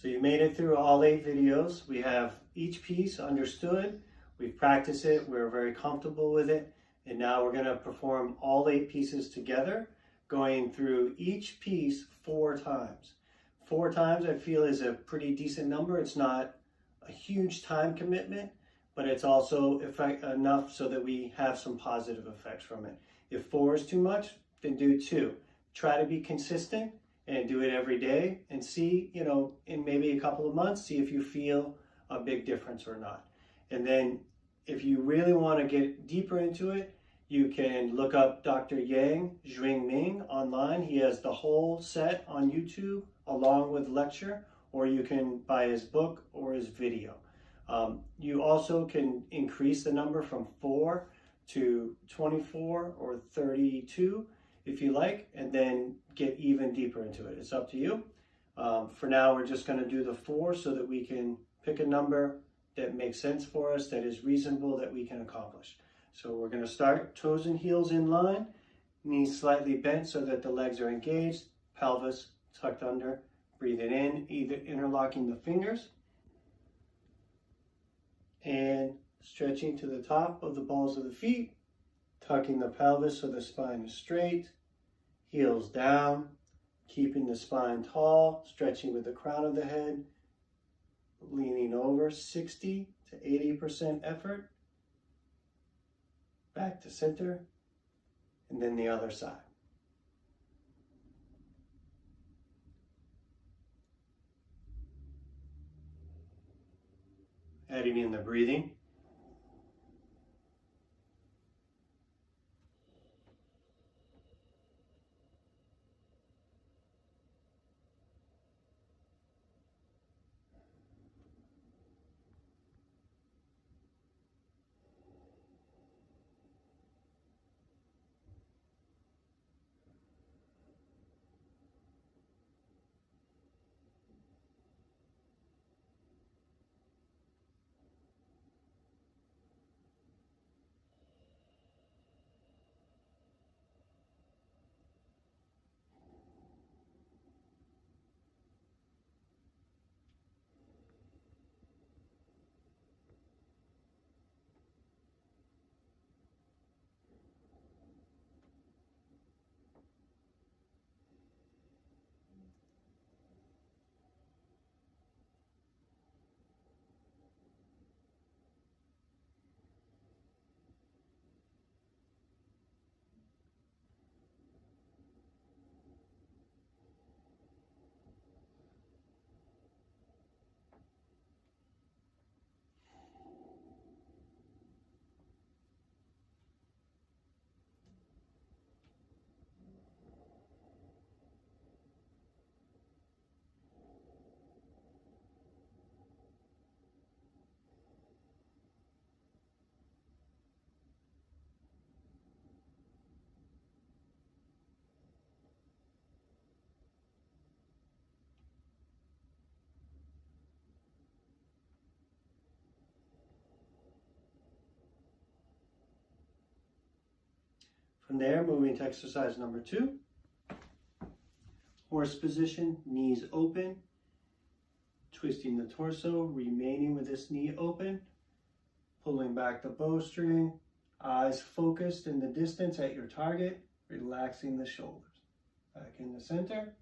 So you made it through all 8 videos. We have each piece understood. We've practiced it. We're very comfortable with it. And now we're going to perform all 8 pieces together, going through each piece 4 times. 4 times I feel is a pretty decent number. It's not a huge time commitment, but it's also enough so that we have some positive effects from it. If 4 is too much, then do 2. Try to be consistent and do it every day and see, in maybe a couple of months, see if you feel a big difference or not. And then if you really want to get deeper into it, you can look up Dr. Yang Ming online. He has the whole set on YouTube along with lecture, or you can buy his book or his video. You also can increase the number from 4 to 24 or 32 if you like, and then get even deeper into it. It's up to you. For now, we're just going to do the 4 so that we can pick a number that makes sense for us, that is reasonable, that we can accomplish. So we're going to start toes and heels in line, knees slightly bent so that the legs are engaged, pelvis tucked under. Breathe it in, either interlocking the fingers and stretching to the top of the balls of the feet, tucking the pelvis so the spine is straight, heels down, keeping the spine tall, stretching with the crown of the head, leaning over 60 to 80% effort, back to center, and then the other side. Adding in the breathing. From there, moving to exercise number 2. Horse position, knees open, twisting the torso, remaining with this knee open, pulling back the bowstring, eyes focused in the distance at your target, relaxing the shoulders. Back in the center.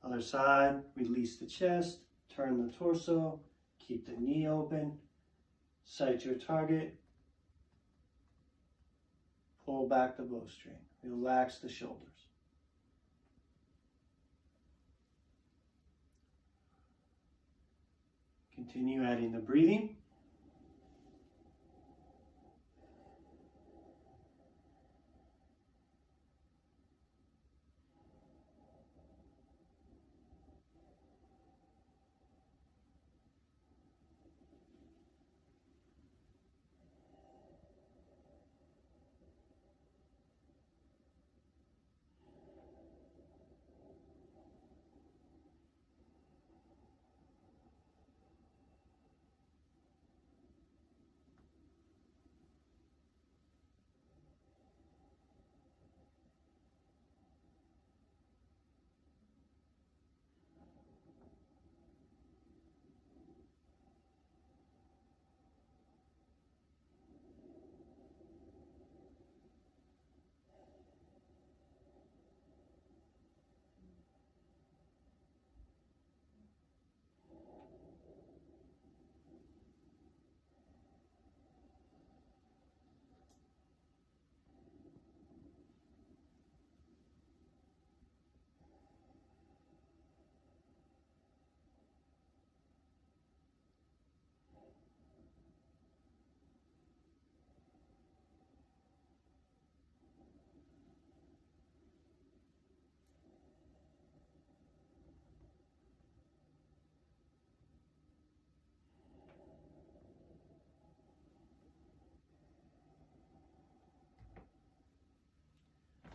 Other side, release the chest, turn the torso, keep the knee open, sight your target, pull back the bowstring, relax the shoulders. Continue adding the breathing.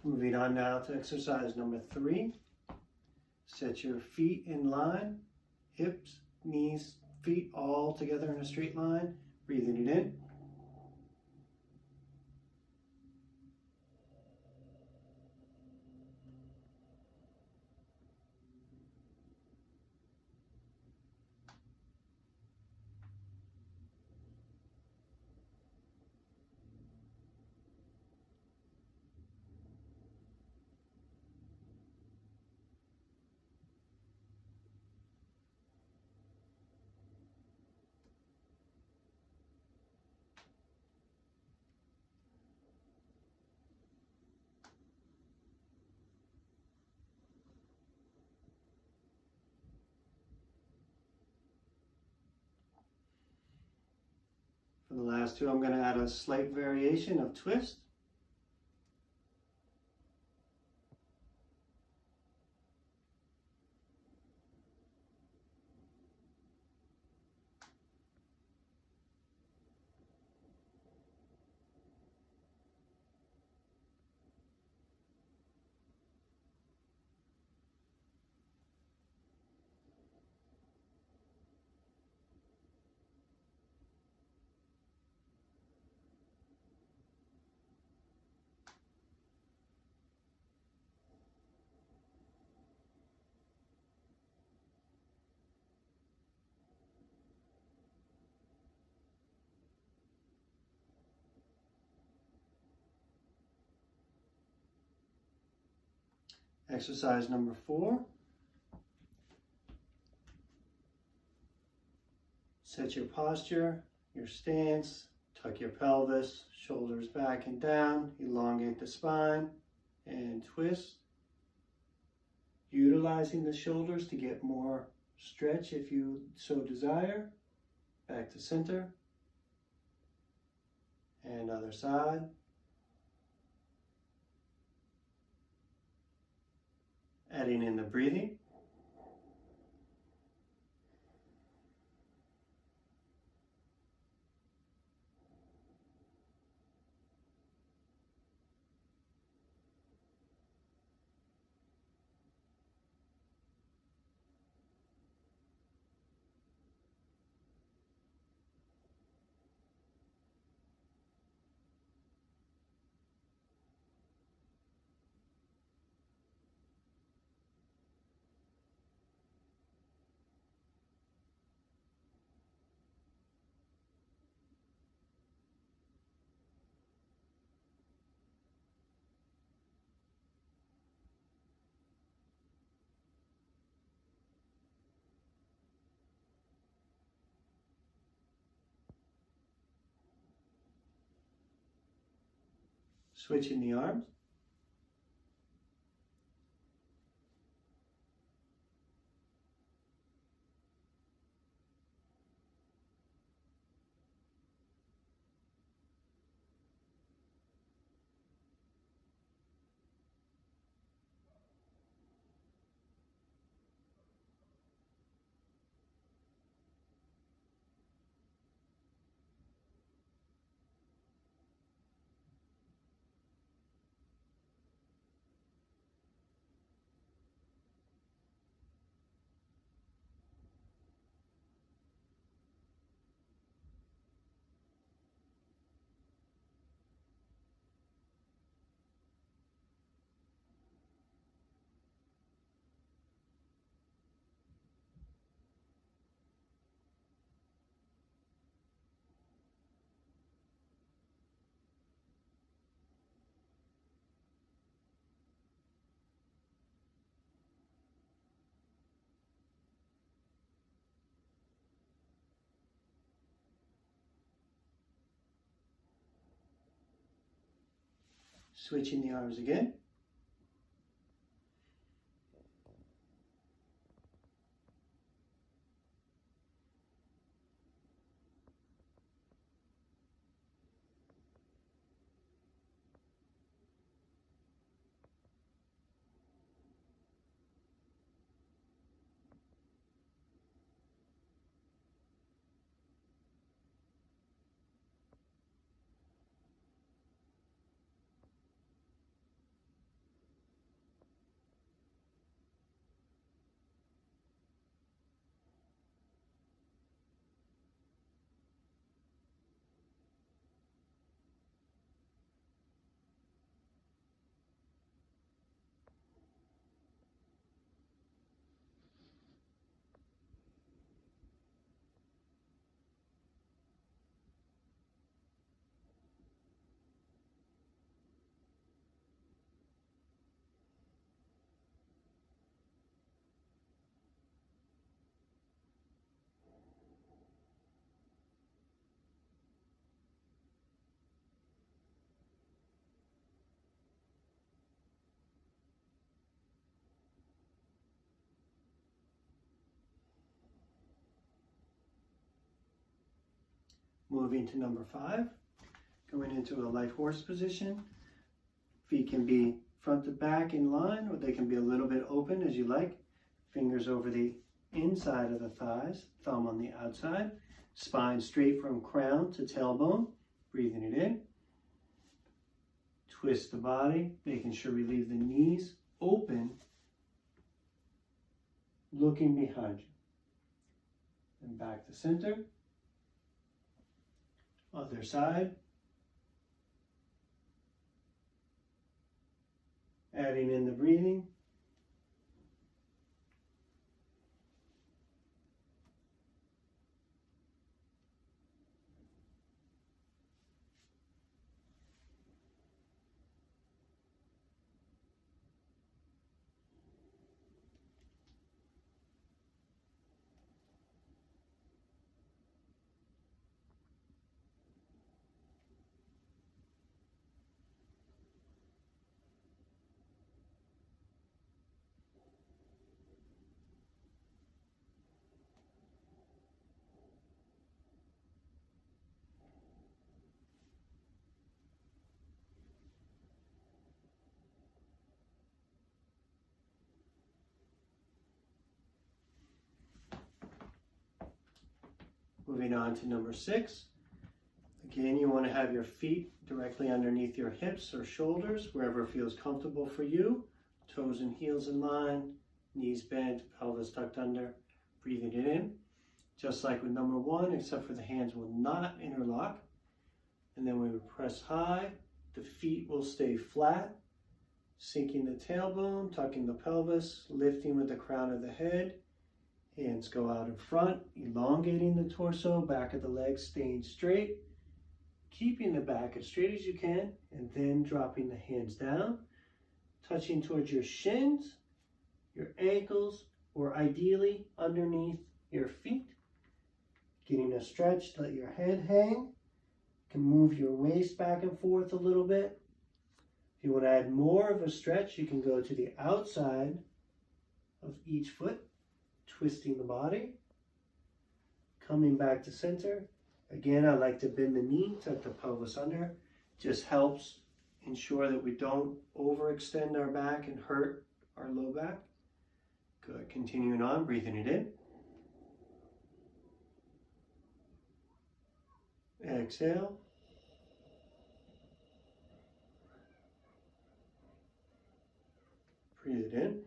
Moving on now to exercise number 3. Set your feet in line, hips, knees, feet all together in a straight line. Breathing it in. For the last 2, I'm going to add a slight variation of twist. Exercise number 4. Set your posture, your stance, tuck your pelvis, shoulders back and down, elongate the spine, and twist. Utilizing the shoulders to get more stretch if you so desire. Back to center. And other side. Adding in the breathing. Switching the arms. Switching the arms again. Moving to number 5, going into a light horse position. Feet can be front to back in line, or they can be a little bit open as you like. Fingers over the inside of the thighs, thumb on the outside. Spine straight from crown to tailbone. Breathing it in. Twist the body, making sure we leave the knees open, looking behind you. And back to center. Other side. Adding in the breathing. Moving on to number 6. Again, you want to have your feet directly underneath your hips or shoulders, wherever it feels comfortable for you. Toes and heels in line, knees bent, pelvis tucked under, breathing it in. Just like with number 1, except for the hands will not interlock. And then we would press high, the feet will stay flat, sinking the tailbone, tucking the pelvis, lifting with the crown of the head. Hands go out in front, elongating the torso, back of the legs staying straight, keeping the back as straight as you can, and then dropping the hands down, touching towards your shins, your ankles, or ideally underneath your feet. Getting a stretch, let your head hang. You can move your waist back and forth a little bit. If you want to add more of a stretch, you can go to the outside of each foot, twisting the body, coming back to center. Again, I like to bend the knee, tuck the pelvis under. Just helps ensure that we don't overextend our back and hurt our low back. Good. Continuing on, breathing it in. Exhale. Breathe it in.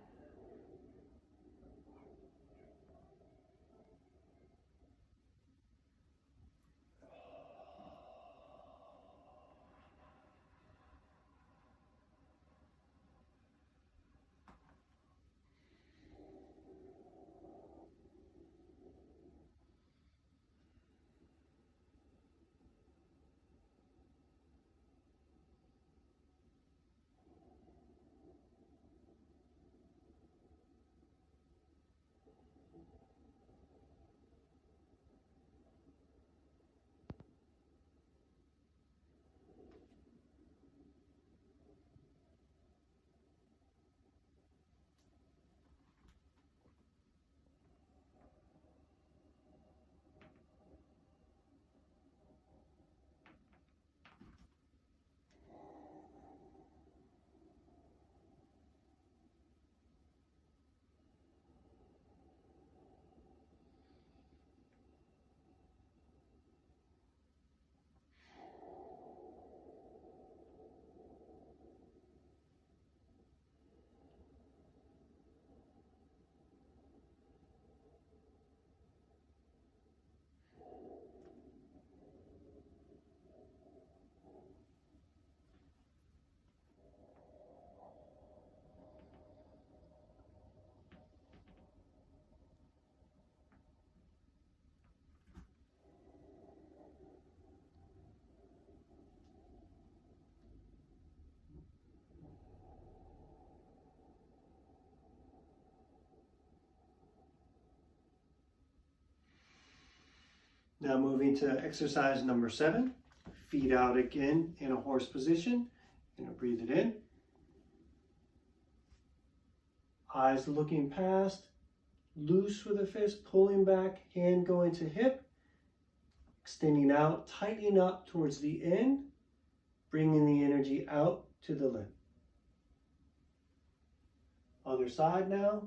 Now moving to exercise number 7, feet out again in a horse position. Breathe it in. Eyes looking past, loose with a fist, pulling back, hand going to hip. extending out, tightening up towards the end, bringing the energy out to the limb. Other side now.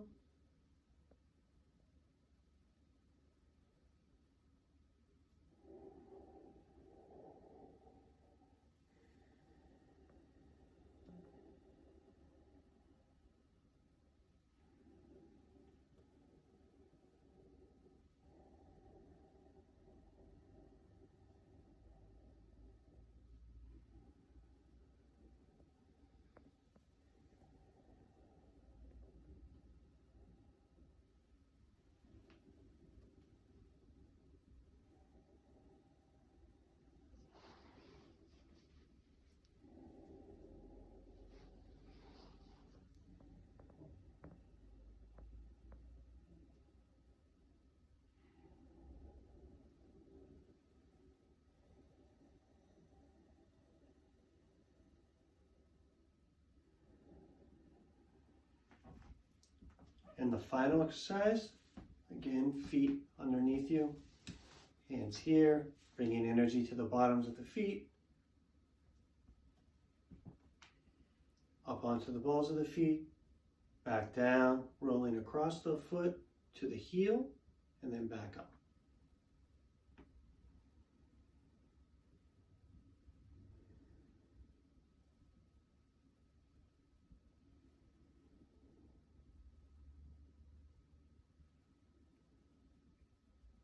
And the final exercise, again, feet underneath you, hands here, bringing energy to the bottoms of the feet, up onto the balls of the feet, back down, rolling across the foot to the heel, and then back up.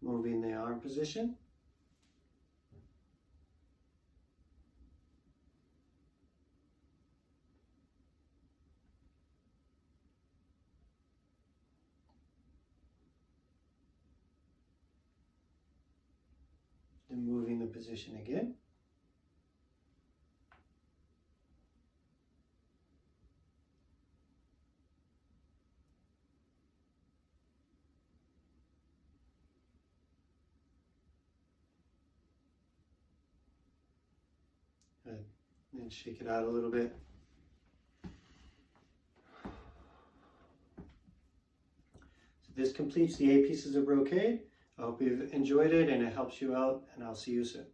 Moving the arm position. Then moving the position again. Good. And shake it out a little bit. So this completes the 8 pieces of brocade. I hope you've enjoyed it and it helps you out, and I'll see you soon.